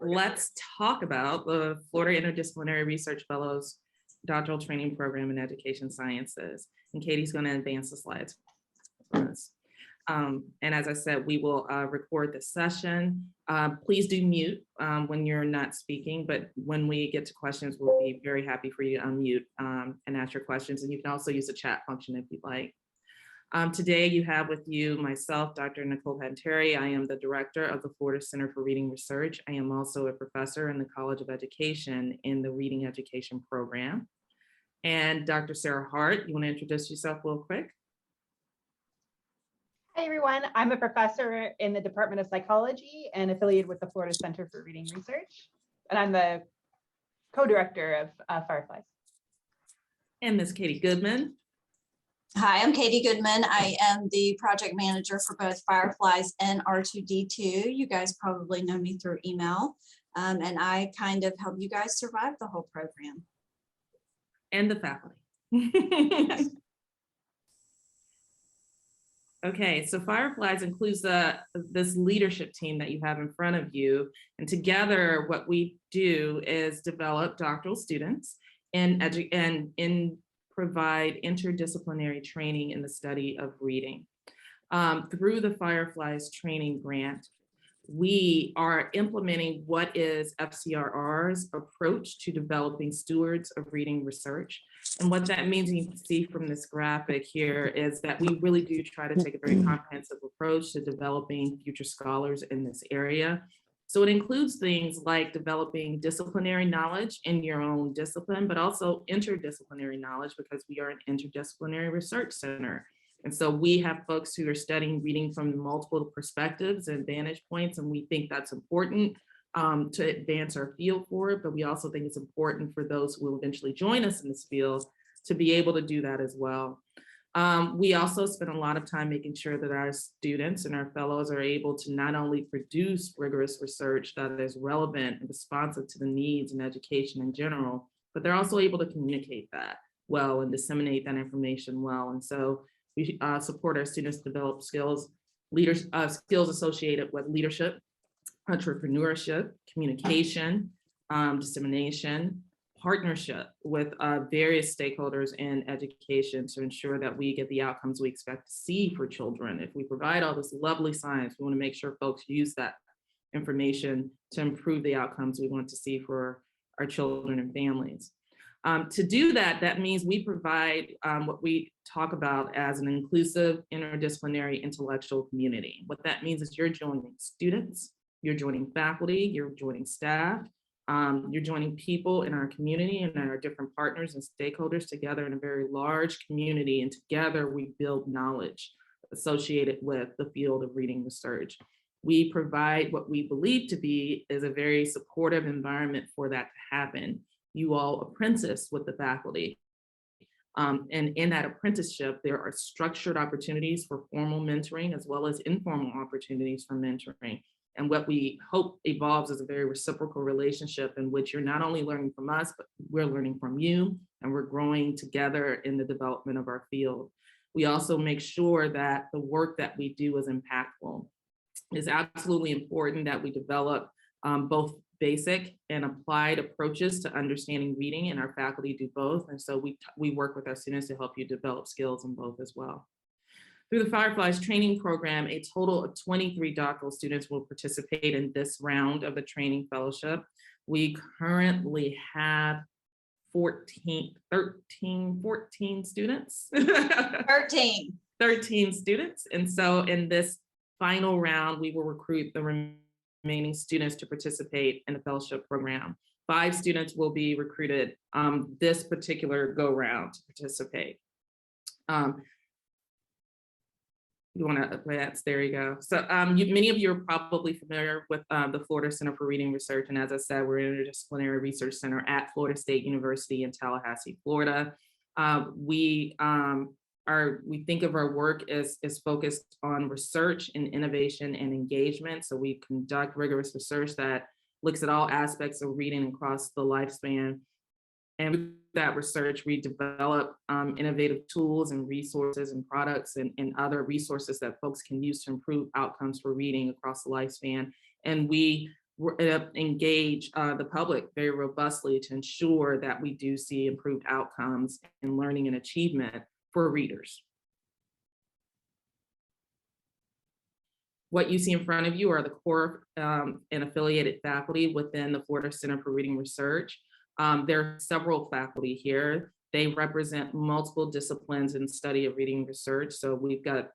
Let's talk about the Florida Interdisciplinary Research Fellows Doctoral Training Program in Education Sciences. And Katie's going to advance the slides for us. And as I said, we will record this session. Please do mute when you're not speaking, but when we get to questions, we'll be very happy for you to unmute and ask your questions. And you can also use the chat function if you'd like. Today you have with you myself, Dr. Nicole Panteri. I am the director of the Florida Center for Reading Research. I am also a professor in the College of Education in the Reading Education program. And Dr. Sarah Hart, you want to introduce yourself real quick? Hi, everyone. I'm a professor in the Department of Psychology and affiliated with the Florida Center for Reading Research. And I'm the co-director of FIREFLIES. And Ms. Katie Goodman. Hi, I'm Katie Goodman. I am the project manager for both FIREFLIES and R2D2. You guys probably know me through email, and I kind of help you guys survive the whole program. And the faculty. Okay, so FIREFLIES includes this leadership team that you have in front of you. And together, what we do is develop doctoral students and provide interdisciplinary training in the study of reading. Through the FIREFLIES training grant, we are implementing what is FCRR's approach to developing stewards of reading research. And what that means, you can see from this graphic here, is that we really do try to take a very comprehensive approach to developing future scholars in this area. So it includes things like developing disciplinary knowledge in your own discipline, but also interdisciplinary knowledge, because we are an interdisciplinary research center. And so we have folks who are studying reading from multiple perspectives and vantage points, and we think that's important to advance our field forward, but we also think it's important for those who will eventually join us in this field to be able to do that as well. We also spend a lot of time making sure that our students and our fellows are able to not only produce rigorous research that is relevant and responsive to the needs in education in general, but they're also able to communicate that well and disseminate that information well. And so we support our students develop skills associated with leadership, entrepreneurship, communication, dissemination, partnership with various stakeholders in education to ensure that we get the outcomes we expect to see for children. If we provide all this lovely science, we want to make sure folks use that information to improve the outcomes we want to see for our children and families. To do that, that means we provide what we talk about as an inclusive, interdisciplinary intellectual community. What that means is you're joining students, you're joining faculty, you're joining staff, you're joining people in our community and our different partners and stakeholders together in a very large community, and together we build knowledge associated with the field of reading research. We provide what we believe to be is a very supportive environment for that to happen. You all apprentice with the faculty. And in that apprenticeship, there are structured opportunities for formal mentoring as well as informal opportunities for mentoring. And what we hope evolves is a very reciprocal relationship in which you're not only learning from us, but we're learning from you, and we're growing together in the development of our field. We also make sure that the work that we do is impactful. It's absolutely important that we develop both basic and applied approaches to understanding reading, and our faculty do both. And so we work with our students to help you develop skills in both as well. Through the FIREFLIES training program, a total of 23 doctoral students will participate in this round of the training fellowship. We currently have 14 students. 13 students. And so in this final round, we will recruit the remaining students to participate in the fellowship program. 5 students will be recruited this particular go round to participate. You want to advance? There you go. So many of you are probably familiar with the Florida Center for Reading Research. And as I said, we're an interdisciplinary research center at Florida State University in Tallahassee, Florida. We think of our work as focused on research and innovation and engagement. So we conduct rigorous research that looks at all aspects of reading across the lifespan. And with that research, we develop innovative tools and resources and products and other resources that folks can use to improve outcomes for reading across the lifespan. And we engage the public very robustly to ensure that we do see improved outcomes in learning and achievement for readers. What you see in front of you are the core and affiliated faculty within the Florida Center for Reading Research. There are several faculty here. They represent multiple disciplines in study of reading research. So we've got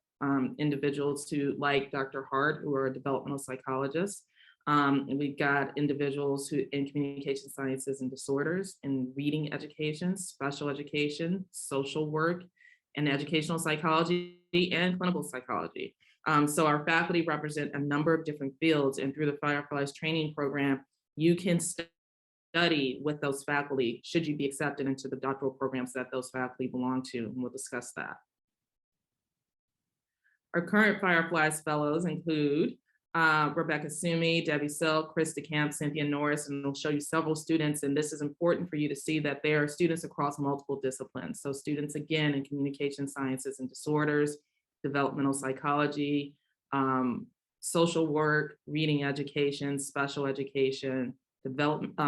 individuals who, like Dr. Hart, who are developmental psychologists. And we've got individuals who in communication sciences and disorders, in reading education, special education, social work, and educational psychology and clinical psychology. So our faculty represent a number of different fields, and through the FIREFLIES training program, you can study with those faculty should you be accepted into the doctoral programs that those faculty belong to, and we'll discuss that. Our current FIREFLIES fellows include Rebecca Sumi, Debbie Silk, Chris DeCamp, Cynthia Norris, and we'll show you several students. And this is important for you to see that there are students across multiple disciplines. So students, again, in communication sciences and disorders, developmental psychology, social work, reading education, special education,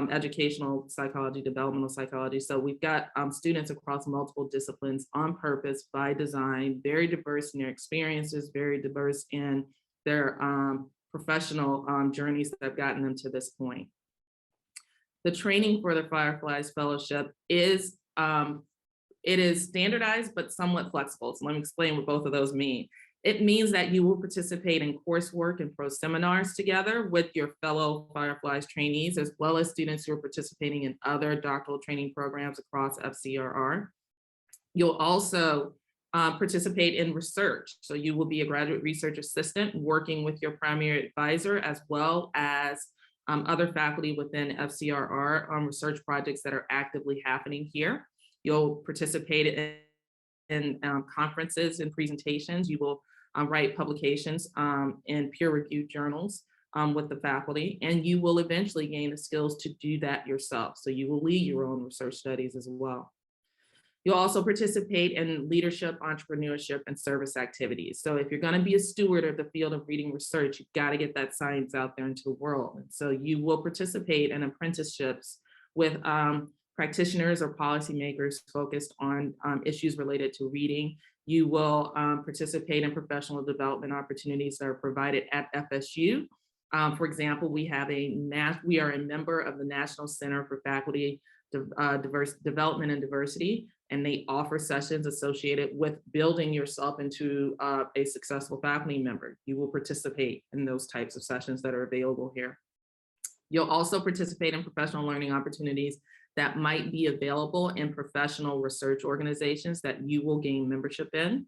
educational psychology, developmental psychology. So we've got students across multiple disciplines on purpose, by design, very diverse in their experiences, very diverse in their professional journeys that have gotten them to this point. The training for the FIREFLIES Fellowship is it is standardized but somewhat flexible. So let me explain what both of those mean. It means that you will participate in coursework and pro seminars together with your fellow FIREFLIES trainees, as well as students who are participating in other doctoral training programs across FCRR. You'll also participate in research. So you will be a graduate research assistant working with your primary advisor, as well as other faculty within FCRR on research projects that are actively happening here. You'll participate in conferences and presentations. You will write publications in peer-reviewed journals with the faculty, and you will eventually gain the skills to do that yourself. So you will lead your own research studies as well. You'll also participate in leadership, entrepreneurship, and service activities. So if you're going to be a steward of the field of reading research, you've got to get that science out there into the world. And so you will participate in apprenticeships with practitioners or policymakers focused on issues related to reading. You will participate in professional development opportunities that are provided at FSU. For example, we are a member of the National Center for Faculty Development and Diversity, and they offer sessions associated with building yourself into a successful faculty member. You will participate in those types of sessions that are available here. You'll also participate in professional learning opportunities that might be available in professional research organizations that you will gain membership in.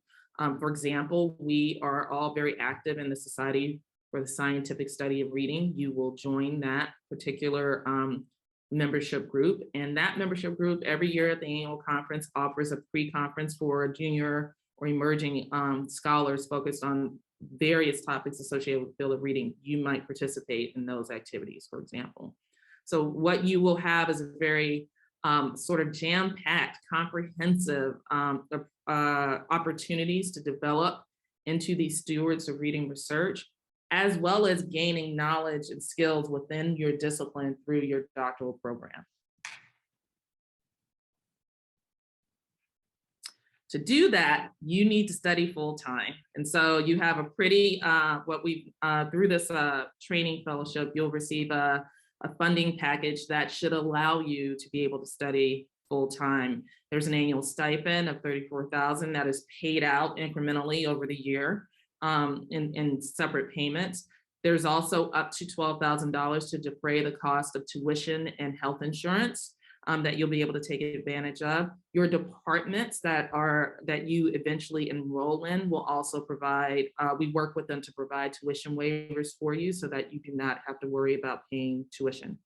For example, we are all very active in the Society for the Scientific Study of Reading. You will join that particular membership group, and that membership group every year at the annual conference offers a pre-conference for junior or emerging scholars focused on various topics associated with the field of reading. You might participate in those activities, for example. So what you will have is a very sort of jam-packed, comprehensive opportunities to develop into these stewards of reading research, as well as gaining knowledge and skills within your discipline through your doctoral program. To do that, you need to study full-time. And so you have a pretty, through this training fellowship, you'll receive a funding package that should allow you to be able to study full-time. There's an annual stipend of $34,000 that is paid out incrementally over the year in separate payments. There's also up to $12,000 to defray the cost of tuition and health insurance that you'll be able to take advantage of. Your departments that you eventually enroll in will also provide, we work with them to provide tuition waivers for you so that you do not have to worry about paying tuition.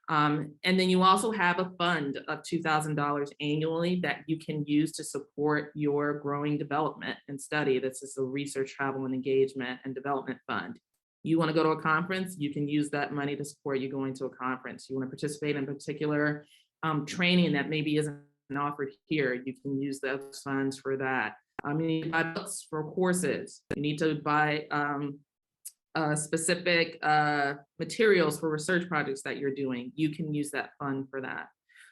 And then you also have a fund of $2,000 annually that you can use to support your growing development and study. This is the Research, Travel, and Engagement and Development Fund. You want to go to a conference, you can use that money to support you going to a conference. You want to participate in particular training that maybe isn't offered here, you can use those funds for that. You need to buy books for courses. You need to buy specific materials for research projects that you're doing, you can use that fund for that.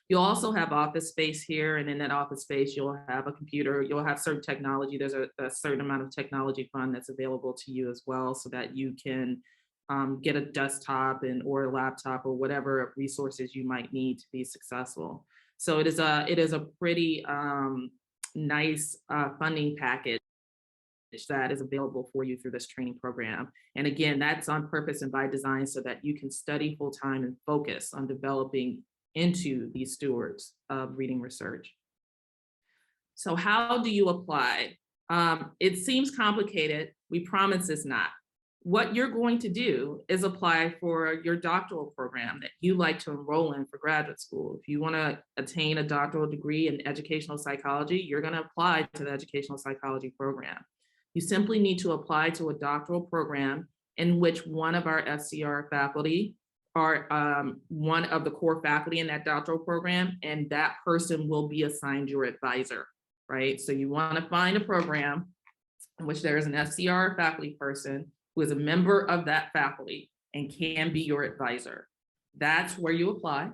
You'll also have office space here, and in that office space, you'll have a computer, you'll have certain technology. There's a certain amount of technology fund that's available to you as well, so that you can get a desktop or a laptop or whatever resources you might need to be successful. So it is a pretty nice funding package that is available for you through this training program. And again, that's on purpose and by design so that you can study full time and focus on developing into these stewards of reading research. So how do you apply? It seems complicated. We promise it's not. What you're going to do is apply for your doctoral program that you like to enroll in for graduate school. If you want to attain a doctoral degree in educational psychology, you're going to apply to the educational psychology program. You simply need to apply to a doctoral program in which one of our FCR faculty are one of the core faculty in that doctoral program, and that person will be assigned your advisor, right? So you want to find a program in which there is an FCR faculty person who is a member of that faculty and can be your advisor. That's where you apply.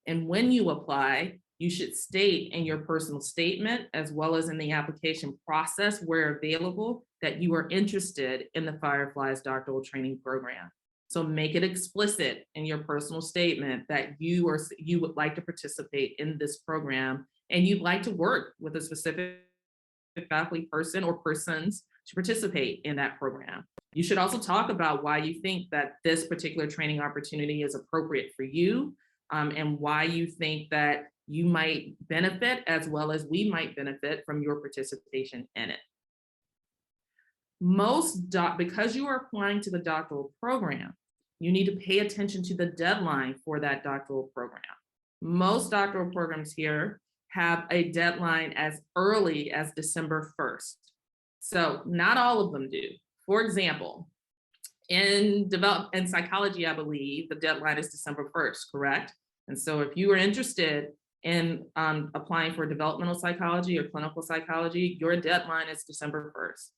And when you apply, you should state in your personal statement, as well as in the application process where available, that you are interested in the FIREFLIES Doctoral Training Program. So make it explicit in your personal statement that you would like to participate in this program and you'd like to work with a specific faculty person or persons to participate in that program. You should also talk about why you think that this particular training opportunity is appropriate for you, and why you think that you might benefit as well as we might benefit from your participation in it. Because you are applying to the doctoral program, you need to pay attention to the deadline for that doctoral program. Most doctoral programs here have a deadline as early as December 1st. So not all of them do. For example, in psychology, I believe the deadline is December 1st, correct? And so if you are interested in applying for developmental psychology or clinical psychology, your deadline is December 1st.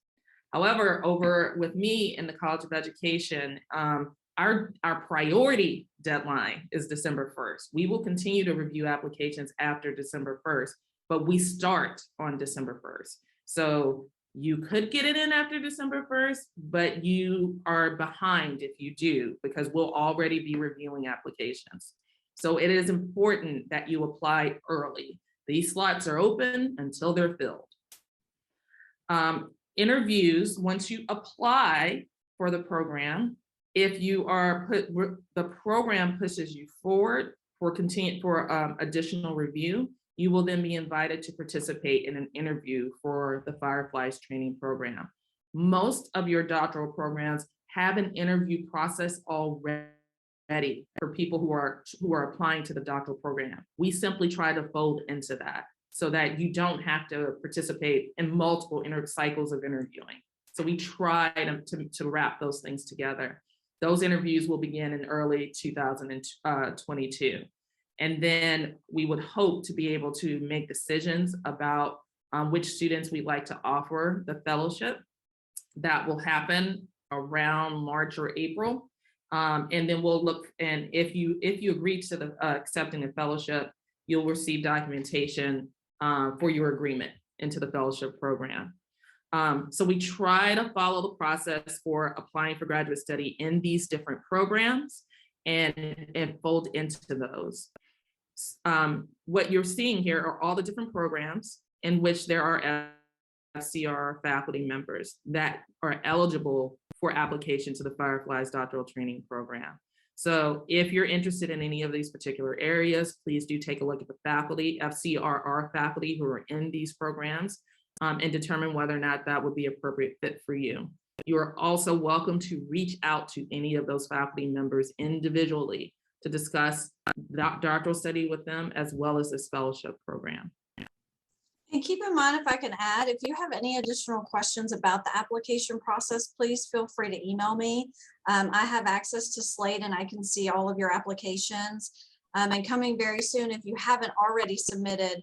However, over with me in the College of Education, our priority deadline is December 1st. We will continue to review applications after December 1st, but we start on December 1st. So you could get it in after December 1st, but you are behind if you do, because we'll already be reviewing applications. So it is important that you apply early. These slots are open until they're filled. Interviews, once you apply for the program, if you are the program pushes you forward for additional review, you will then be invited to participate in an interview for the FIREFLIES training program. Most of your doctoral programs have an interview process already for people who are applying to the doctoral program. We simply try to fold into that so that you don't have to participate in multiple cycles of interviewing. So we try to wrap those things together. Those interviews will begin in early 2022. And then we would hope to be able to make decisions about which students we'd like to offer the fellowship. That will happen around March or April. And then we'll look, and if you agree to the accepting the fellowship, you'll receive documentation for your agreement into the fellowship program. So we try to follow the process for applying for graduate study in these different programs and fold into those. What you're seeing here are all the different programs in which there are FCR faculty members that are eligible for application to the FIREFLIES Doctoral Training Program. So if you're interested in any of these particular areas, please do take a look at the faculty, FCRR faculty who are in these programs, and determine whether or not that would be an appropriate fit for you. You are also welcome to reach out to any of those faculty members individually to discuss doctoral study with them, as well as this fellowship program. And keep in mind, if I can add, if you have any additional questions about the application process, please feel free to email me. I have access to Slate and I can see all of your applications. And coming very soon, if you haven't already submitted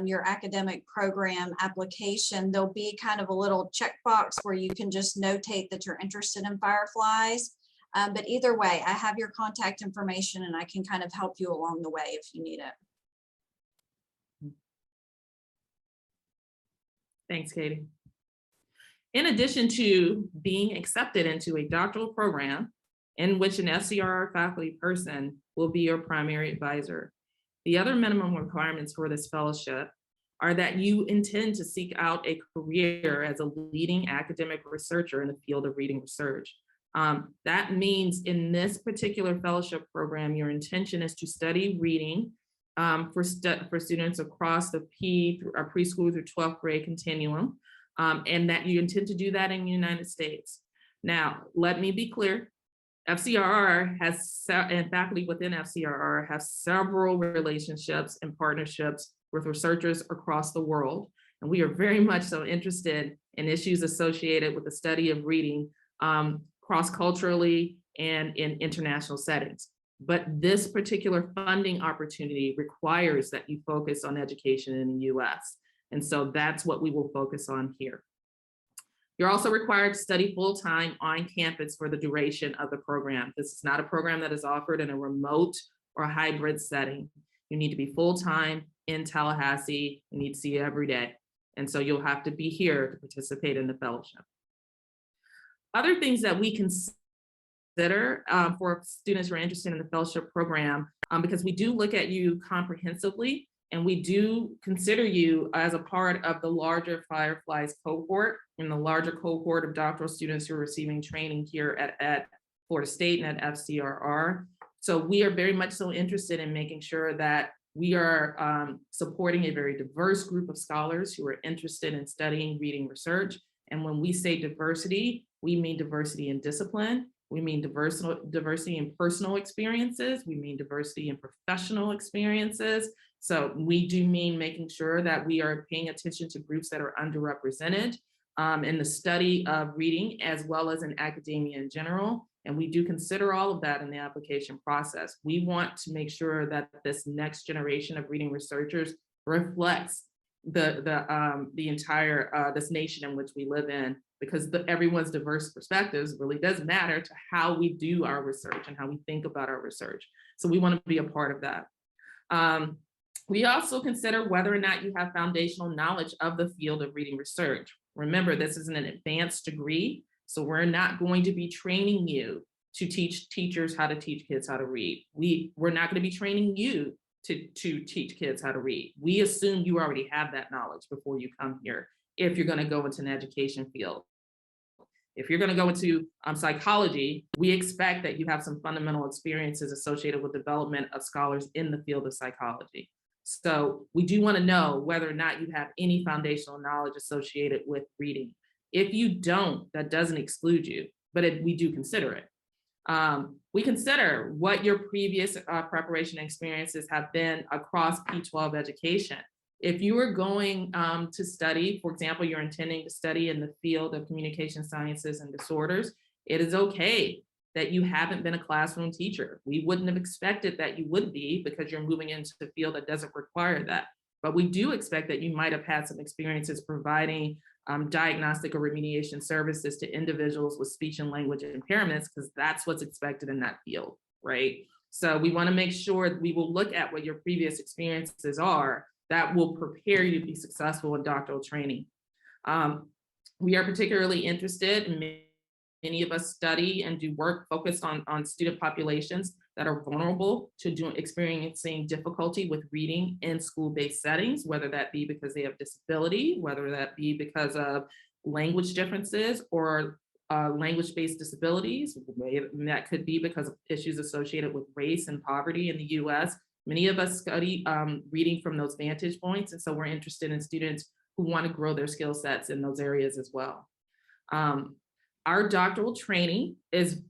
your academic program application, there'll be kind of a little checkbox where you can just notate that you're interested in Fireflies. But either way, I have your contact information and I can kind of help you along the way if you need it. Thanks, Katie. In addition to being accepted into a doctoral program in which an FCRR faculty person will be your primary advisor, the other minimum requirements for this fellowship are that you intend to seek out a career as a leading academic researcher in the field of reading research. That means in this particular fellowship program, your intention is to study reading for students across the preschool through 12th grade continuum, and that you intend to do that in the United States. Now, let me be clear. FCRR and faculty within FCRR have several relationships and partnerships with researchers across the world. And we are very much so interested in issues associated with the study of reading cross-culturally and in international settings. But this particular funding opportunity requires that you focus on education in the US. And so that's what we will focus on here. You're also required to study full-time on campus for the duration of the program. This is not a program that is offered in a remote or hybrid setting. You need to be full-time in Tallahassee. You need to see you every day. And so you'll have to be here to participate in the fellowship. Other things that we consider for students who are interested in the fellowship program, because we do look at you comprehensively, and we do consider you as a part of the larger Fireflies cohort and the larger cohort of doctoral students who are receiving training here at Florida State and at FCRR. So we are very much so interested in making sure that we are supporting a very diverse group of scholars who are interested in studying reading research. And when we say diversity, we mean diversity in discipline. We mean diversity in personal experiences. We mean diversity in professional experiences. So we do mean making sure that we are paying attention to groups that are underrepresented in the study of reading, as well as in academia in general. And we do consider all of that in the application process. We want to make sure that this next generation of reading researchers reflects the entire this nation in which we live in, because everyone's diverse perspectives really does matter to how we do our research and how we think about our research. So we want to be a part of that. We also consider whether or not you have foundational knowledge of the field of reading research. Remember, this is an advanced degree, so we're not going to be training you to teach teachers how to teach kids how to read. We're not going to be training you to teach kids how to read. We assume you already have that knowledge before you come here, if you're going to go into an education field. If you're going to go into psychology, we expect that you have some fundamental experiences associated with development of scholars in the field of psychology. So we do want to know whether or not you have any foundational knowledge associated with reading. If you don't, that doesn't exclude you, but we do consider it. We consider what your previous preparation experiences have been across P12 education. If you are going to study, for example, you're intending to study in the field of communication sciences and disorders, it is okay that you haven't been a classroom teacher. We wouldn't have expected that you would be, because you're moving into a field that doesn't require that. But we do expect that you might have had some experiences providing diagnostic or remediation services to individuals with speech and language impairments, because that's what's expected in that field, right? So we want to make sure we will look at what your previous experiences are that will prepare you to be successful in doctoral training. We are particularly interested in many of us study and do work focused on student populations that are vulnerable to experiencing difficulty with reading in school-based settings, whether that be because they have disability, whether that be because of language differences or language-based disabilities. That could be because of issues associated with race and poverty in the US. Many of us study reading from those vantage points, and so we're interested in students who want to grow their skill sets in those areas as well. Our doctoral training is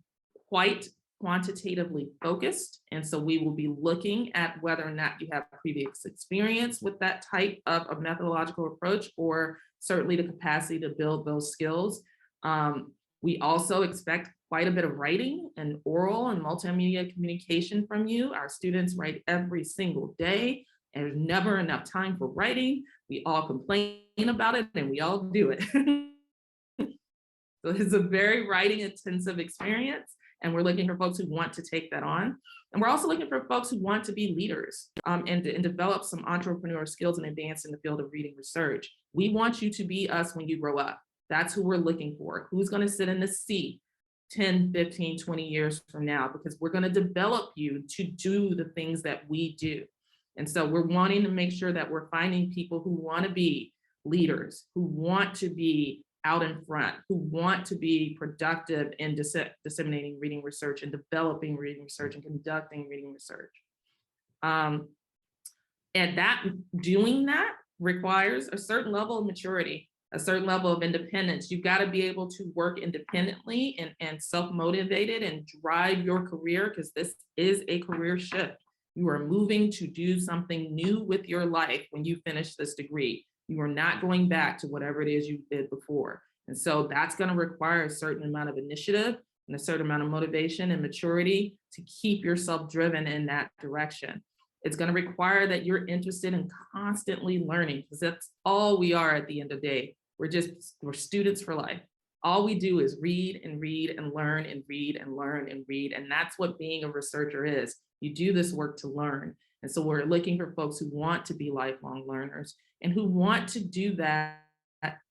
quite quantitatively focused, and so we will be looking at whether or not you have previous experience with that type of a methodological approach, or certainly the capacity to build those skills. We also expect quite a bit of writing and oral and multimedia communication from you. Our students write every single day, And there's never enough time for writing. We all complain about it and we all do it. So it's a very writing intensive experience. And we're looking for folks who want to take that on. And we're also looking for folks who want to be leaders and develop some entrepreneurial skills and advance in the field of reading research. We want you to be us when you grow up. That's who we're looking for. Who's going to sit in the seat 10, 15, 20 years from now, because we're going to develop you to do the things that we do. And so we're wanting to make sure that we're finding people who want to be leaders, who want to be out in front, who want to be productive in disseminating reading research and developing reading research and conducting reading research. And that doing that requires a certain level of maturity, a certain level of independence. You've got to be able to work independently and self-motivated and drive your career, because this is a career shift. You are moving to do something new with your life when you finish this degree. You are not going back to whatever it is you did before. And so that's going to require a certain amount of initiative and a certain amount of motivation and maturity to keep yourself driven in that direction. It's going to require that you're interested in constantly learning, because that's all we are at the end of the day. We're students for life. All we do is read and read and learn and read and learn and read. And that's what being a researcher is. You do this work to learn. And so we're looking for folks who want to be lifelong learners and who want to do that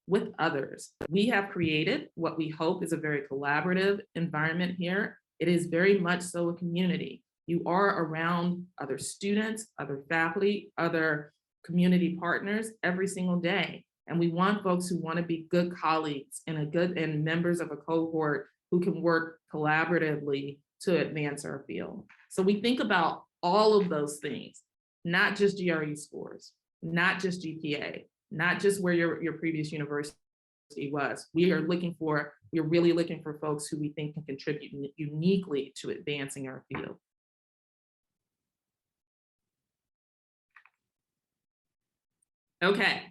with others. We have created what we hope is a very collaborative environment here. It is very much so a community. You are around other students, other faculty, other community partners every single day. And we want folks who want to be good colleagues and members of a cohort who can work collaboratively to advance our field. So we think about all of those things, not just GRE scores, not just GPA, not just where your previous university was. We're really looking for folks who we think can contribute uniquely to advancing our field. Okay,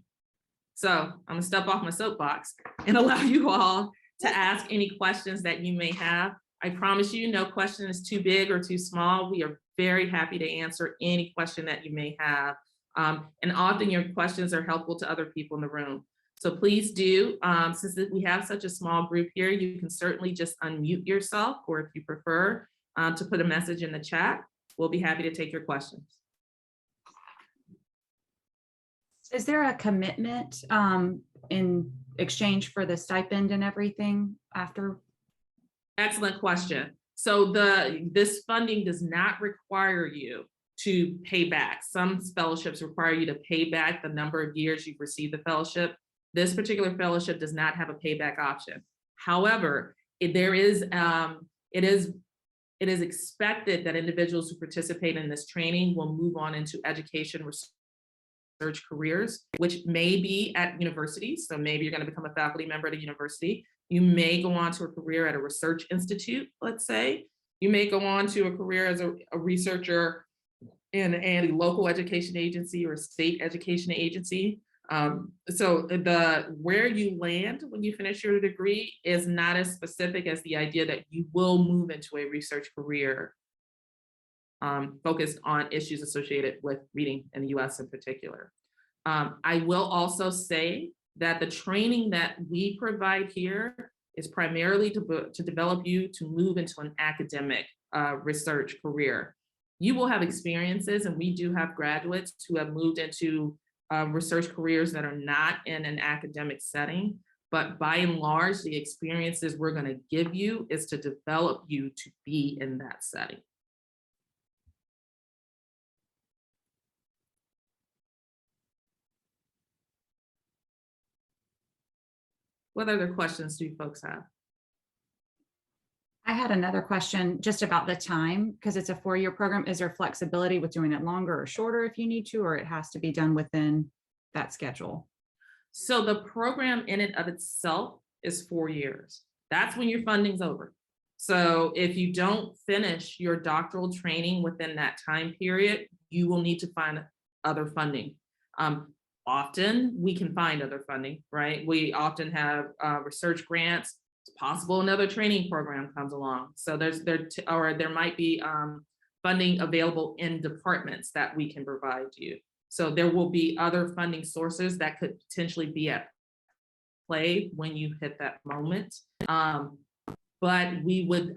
so I'm gonna step off my soapbox and allow you all to ask any questions that you may have. I promise you, no question is too big or too small. We are very happy to answer any question that you may have. And often your questions are helpful to other people in the room. So please do, since we have such a small group here, you can certainly just unmute yourself, or if you prefer to put a message in the chat, we'll be happy to take your questions. Is there a commitment in exchange for the stipend and everything after? Excellent question. So this funding does not require you to pay back. Some fellowships require you to pay back the number of years you've received the fellowship. This particular fellowship does not have a payback option. However, it is expected that individuals who participate in this training will move on into education research careers, which may be at universities. So maybe you're going to become a faculty member at a university. You may go on to a career at a research institute, let's say. You may go on to a career as a researcher in a local education agency or state education agency. So where you land when you finish your degree is not as specific as the idea that you will move into a research career focused on issues associated with reading in the US in particular. I will also say that the training that we provide here is primarily to develop you to move into an academic research career. You will have experiences, and we do have graduates who have moved into research careers that are not in an academic setting, but by and large, the experiences we're going to give you is to develop you to be in that setting. What other questions do you folks have? I had another question just about the time, because it's a 4-year program. Is there flexibility with doing it longer or shorter if you need to, or it has to be done within that schedule? So the program in and of itself is 4 years. That's when your funding's over. So if you don't finish your doctoral training within that time period, you will need to find other funding. Often we can find other funding, right? We often have research grants. It's possible another training program comes along. So there might be funding available in departments that we can provide you. So there will be other funding sources that could potentially be at play when you hit that moment. But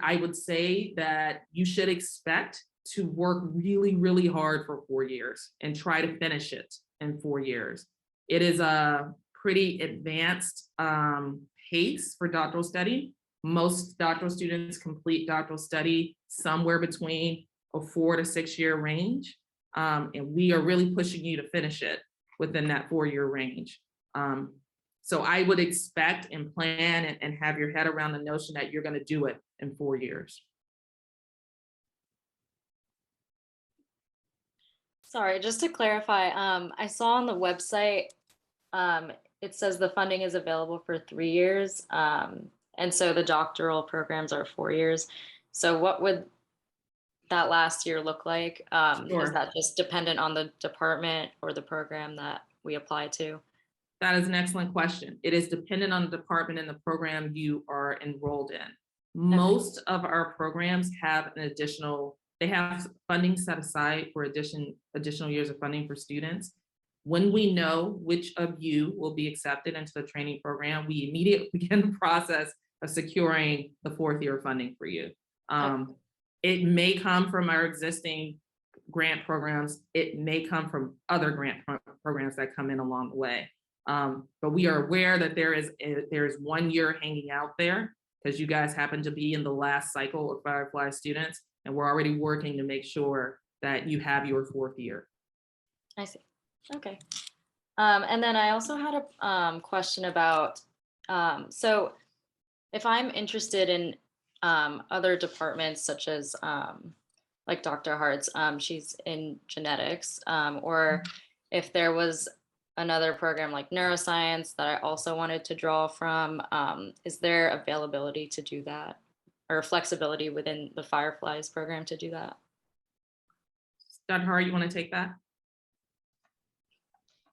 I would say that you should expect to work really, really hard for 4 years and try to finish it in 4 years. It is a pretty advanced pace for doctoral study. Most doctoral students complete doctoral study somewhere between a 4 to 6 year range. And we are really pushing you to finish it within that 4 year range. So I would expect and plan and have your head around the notion that you're going to do it in 4 years. Sorry, just to clarify, I saw on the website, it says the funding is available for 3 years. And so the doctoral programs are 4 years. So what would that last year look like? Sure. Is that just dependent on the department or the program that we apply to? That is an excellent question. It is dependent on the department and the program you are enrolled in. Most of our programs have they have funding set aside for additional years of funding for students. When we know which of you will be accepted into the training program, we immediately begin the process of securing the 4th year funding for you. It may come from our existing grant programs. It may come from other grant programs that come in along the way. But we are aware that there is 1 year hanging out there because you guys happen to be in the last cycle of Firefly students, and we're already working to make sure that you have your 4th year. I see. Okay. And then I also had a question about, so if I'm interested in other departments such as like Dr. Hart's, she's in genetics, or if there was another program like neuroscience that I also wanted to draw from, is there availability to do that or flexibility within the Fireflies program to do that? Dr. Hart, you want to take that?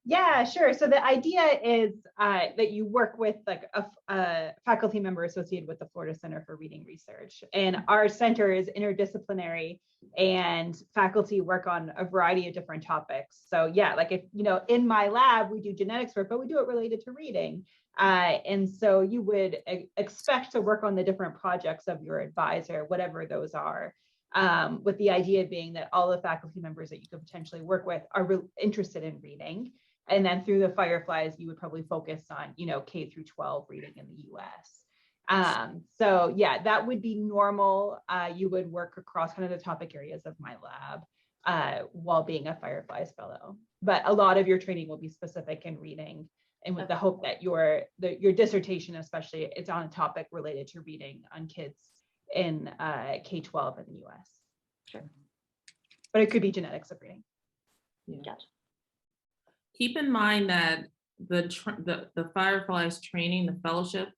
Yeah, sure. So the idea is that you work with like a faculty member associated with the Florida Center for Reading Research. And our center is interdisciplinary and faculty work on a variety of different topics. So yeah, like if, in my lab, we do genetics work, but we do it related to reading. And so you would expect to work on the different projects of your advisor, whatever those are. With the idea being that all the faculty members that you could potentially work with are interested in reading. And then through the Fireflies, you would probably focus on, K through 12 reading in the US. So yeah, that would be normal. You would work across kind of the topic areas of my lab while being a Fireflies fellow. But a lot of your training will be specific in reading, and with the hope that your dissertation, especially, it's on a topic related to reading on kids in K-12 in the US. Sure. But it could be genetics of reading. Yeah. Gotcha. Keep in mind that the Fireflies training, the fellowship,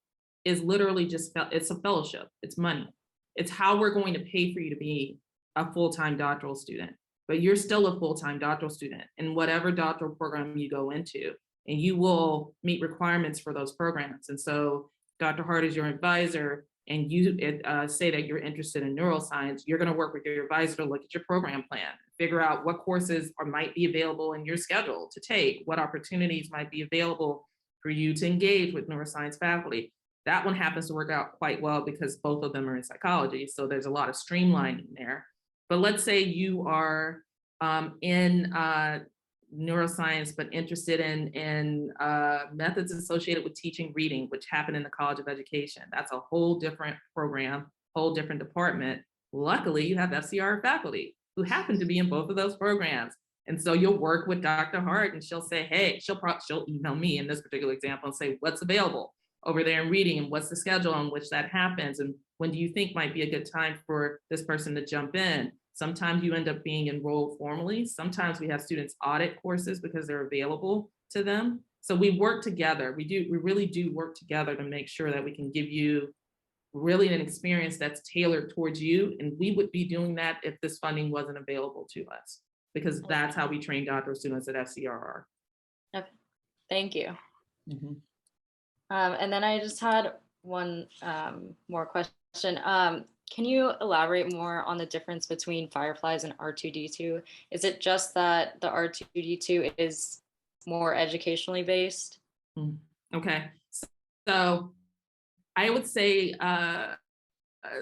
is literally it's a fellowship. It's money. It's how we're going to pay for you to be a full-time doctoral student. But you're still a full-time doctoral student in whatever doctoral program you go into, and you will meet requirements for those programs. And so Dr. Hart is your advisor, and you say that you're interested in neuroscience, you're going to work with your advisor to look at your program plan, figure out what courses might be available in your schedule to take, what opportunities might be available for you to engage with neuroscience faculty. That one happens to work out quite well because both of them are in psychology, so there's a lot of streamlining there. But let's say you are in neuroscience, but interested in methods associated with teaching reading, which happen in the College of Education. That's a whole different program, whole different department. Luckily, you have FCR faculty who happen to be in both of those programs. And so you'll work with Dr. Hart, and she'll say, hey, she'll email me in this particular example and say, what's available over there in reading, and what's the schedule on which that happens, and when do you think might be a good time for this person to jump in? Sometimes you end up being enrolled formally. Sometimes we have students audit courses because they're available to them. So we work together. We really do work together to make sure that we can give you really an experience that's tailored towards you. And we would be doing that if this funding wasn't available to us, because that's how we train doctoral students at FCRR. Okay, thank you. Mm-hmm. And then I just had one more question. Can you elaborate more on the difference between Fireflies and R2D2? Is it just that the R2D2 is more educationally based? Okay, so I would say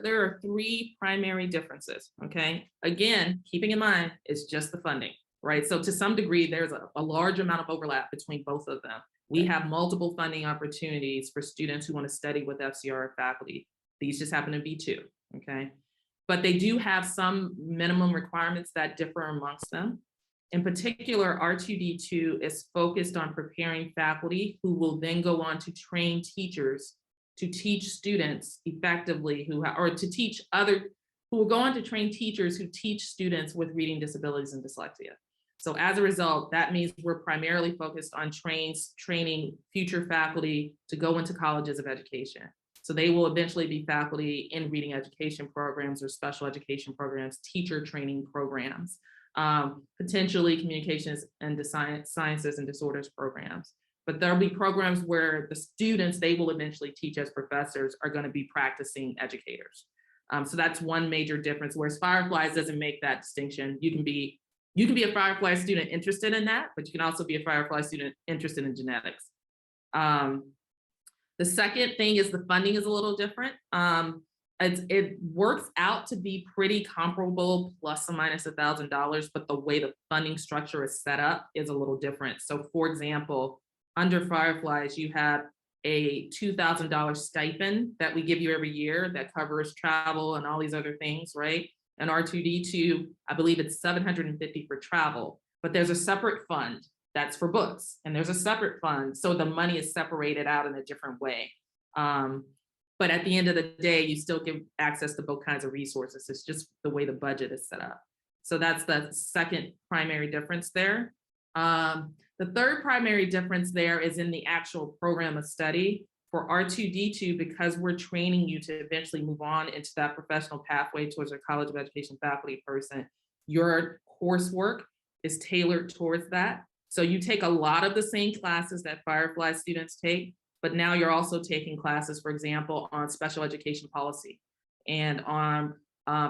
there are three primary differences, okay? Again, keeping in mind, it's just the funding, right? So to some degree, there's a large amount of overlap between both of them. We have multiple funding opportunities for students who want to study with FCR faculty. These just happen to be two, okay? But they do have some minimum requirements that differ amongst them. In particular, R2D2 is focused on preparing faculty who will then go on to train teachers to teach students effectively who will go on to train teachers who teach students with reading disabilities and dyslexia. So as a result, that means we're primarily focused on training future faculty to go into colleges of education. So they will eventually be faculty in reading education programs or special education programs, teacher training programs, potentially communications and sciences and disorders programs. But there'll be programs where the students they will eventually teach as professors are going to be practicing educators. So that's one major difference, whereas Fireflies doesn't make that distinction. You can be a Firefly student interested in that, but you can also be a Firefly student interested in genetics. The second thing is the funding is a little different. It works out to be pretty comparable, plus or minus $1,000, but the way the funding structure is set up is a little different. So for example, under Fireflies, you have a $2,000 stipend that we give you every year that covers travel and all these other things, right? And R2D2, I believe it's $750 for travel, but there's a separate fund that's for books, and there's a separate fund, so the money is separated out in a different way. But at the end of the day, you still give access to both kinds of resources. It's just the way the budget is set up. So that's the second primary difference there. The third primary difference there is in the actual program of study. For R2D2, because we're training you to eventually move on into that professional pathway towards a College of Education faculty person, your coursework is tailored towards that. So you take a lot of the same classes that Firefly students take, but now you're also taking classes, for example, on special education policy and on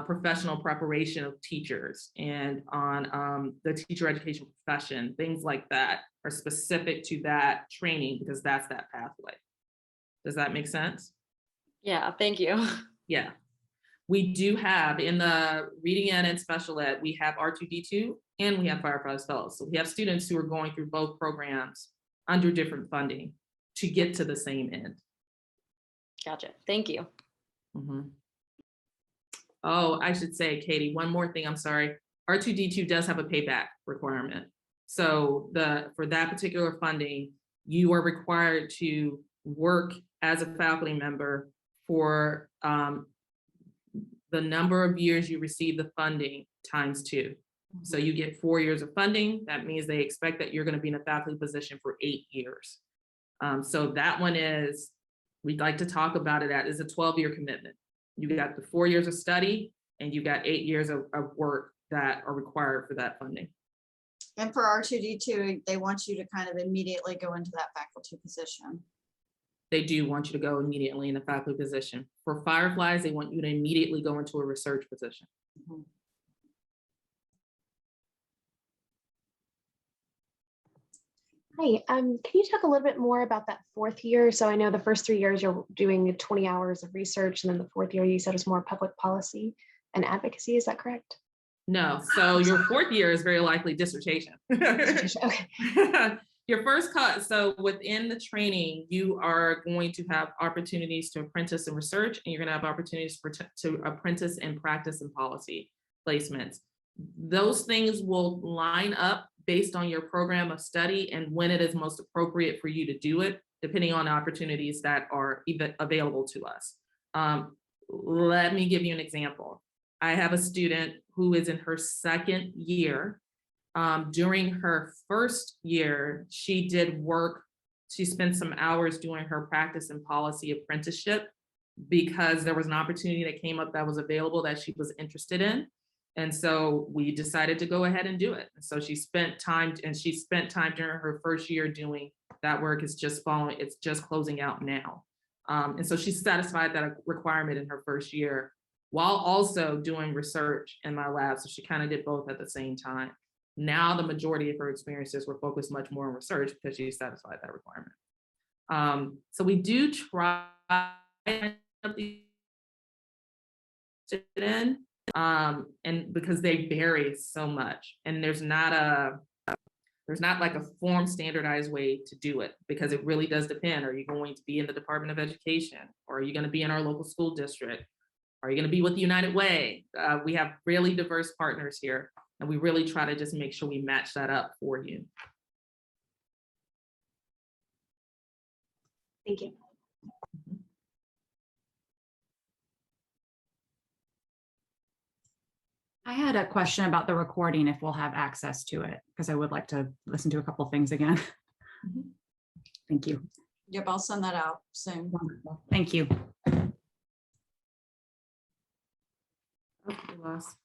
professional preparation of teachers and on the teacher education profession. Things like that are specific to that training because that's that pathway. Does that make sense? Yeah, thank you. Yeah. We do have in the reading ed and special ed, we have R2D2 and we have Fireflies Fellows. So we have students who are going through both programs under different funding to get to the same end. Gotcha. Thank you. Mm-hmm. Oh, I should say, Katie, one more thing, I'm sorry. R2D2 does have a payback requirement. So for that particular funding, you are required to work as a faculty member for the number of years you receive the funding times 2. Mm-hmm. So you get 4 years of funding. That means they expect that you're going to be in a faculty position for 8 years. So that one is, we'd like to talk about it as a 12-year commitment. You got the 4 years of study and you got 8 years of work that are required for that funding. And for R2D2, they want you to kind of immediately go into that faculty position. They do want you to go immediately in a faculty position. For Fireflies, they want you to immediately go into a research position. Mm-hmm. Hi, can you talk a little bit more about that 4th year? So I know the first 3 years you're doing 20 hours of research, and then the 4th year you said is more public policy and advocacy. Is that correct? No, so your 4th year is very likely dissertation. Okay. Your first cut, so within the training, you are going to have opportunities to apprentice in research, and you're going to have opportunities to apprentice in practice and policy placements. Those things will line up based on your program of study and when it is most appropriate for you to do it, depending on opportunities that are even available to us. Let me give you an example. I have a student who is in her 2nd year. During her 1st year, she did work. She spent some hours doing her practice and policy apprenticeship because there was an opportunity that came up that was available that she was interested in. And so we decided to go ahead and do it. So she spent time during her 1st year doing that work. It's just closing out now. And so she satisfied that requirement in her first year while also doing research in my lab. So she kind of did both at the same time. Now the majority of her experiences were focused much more on research because she satisfied that requirement. So we do try in, and because they vary so much, and there's not like a form standardized way to do it, because it really does depend. Are you going to be in the Department of Education, or are you going to be in our local school district? Are you going to be with the United Way? We have really diverse partners here, and we really try to just make sure we match that up for you. Thank you. I had a question about the recording, if we'll have access to it, because I would like to listen to a couple things again. Mhm. Thank you. Yep, I'll send that out soon. Wonderful. Thank you. Oh, we lost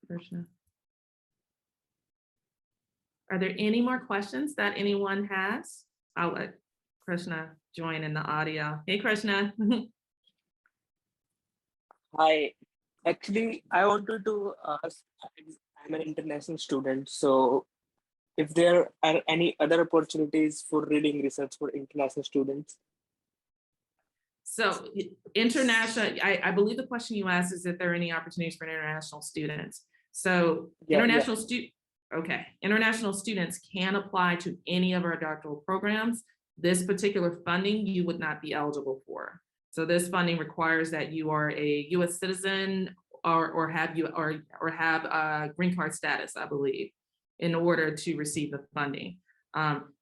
Krishna. Are there any more questions that anyone has? I'll let Krishna join in the audio. Hey, Krishna. Hi, actually, I wanted to ask, I'm an international student, so if there are any other opportunities for reading research for international students? So international, I believe the question you asked is if there are any opportunities for international students. So Yeah, international students can apply to any of our doctoral programs. This particular funding you would not be eligible for. So this funding requires that you are a U.S. citizen or have a green card status, I believe, in order to receive the funding.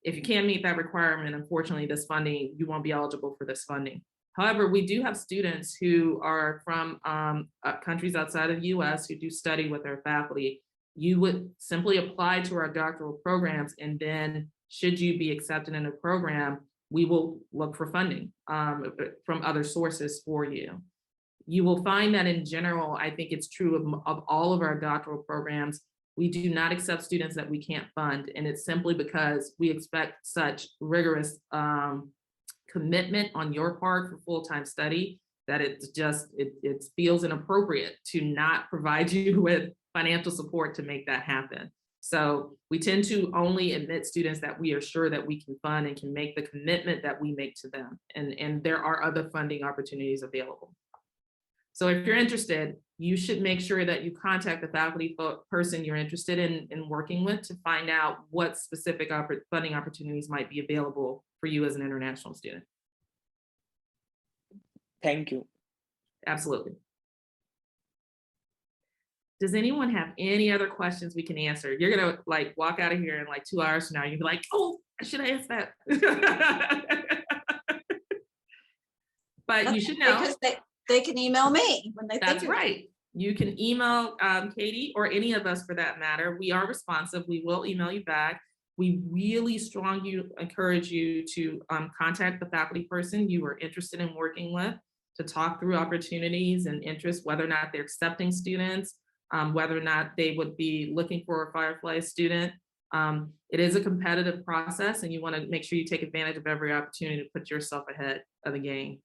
If you can't meet that requirement, unfortunately, this funding, you won't be eligible for this funding. However, we do have students who are from countries outside of the US who do study with their faculty. You would simply apply to our doctoral programs, and then should you be accepted in a program, we will look for funding from other sources for you. You will find that in general, I think it's true of all of our doctoral programs, we do not accept students that we can't fund. And it's simply because we expect such rigorous commitment on your part for full-time study that it feels inappropriate to not provide you with financial support to make that happen. So we tend to only admit students that we are sure that we can fund and can make the commitment that we make to them. And there are other funding opportunities available. So if you're interested, you should make sure that you contact the faculty person you're interested in working with to find out what specific funding opportunities might be available for you as an international student. Thank you. Absolutely. Does anyone have any other questions we can answer? You're gonna like walk out of here in like 2 hours from now. You'll be like, oh, I should have asked that. But you should know. Because they can email me when they think That's of it. right. You can email Katie or any of us for that matter. We are responsive. We will email you back. We really strongly encourage you to contact the faculty person you are interested in working with to talk through opportunities and interests, whether or not they're accepting students, whether or not they would be looking for a FIREFLIES student. It is a competitive process, and you want to make sure you take advantage of every opportunity to put yourself ahead of the game.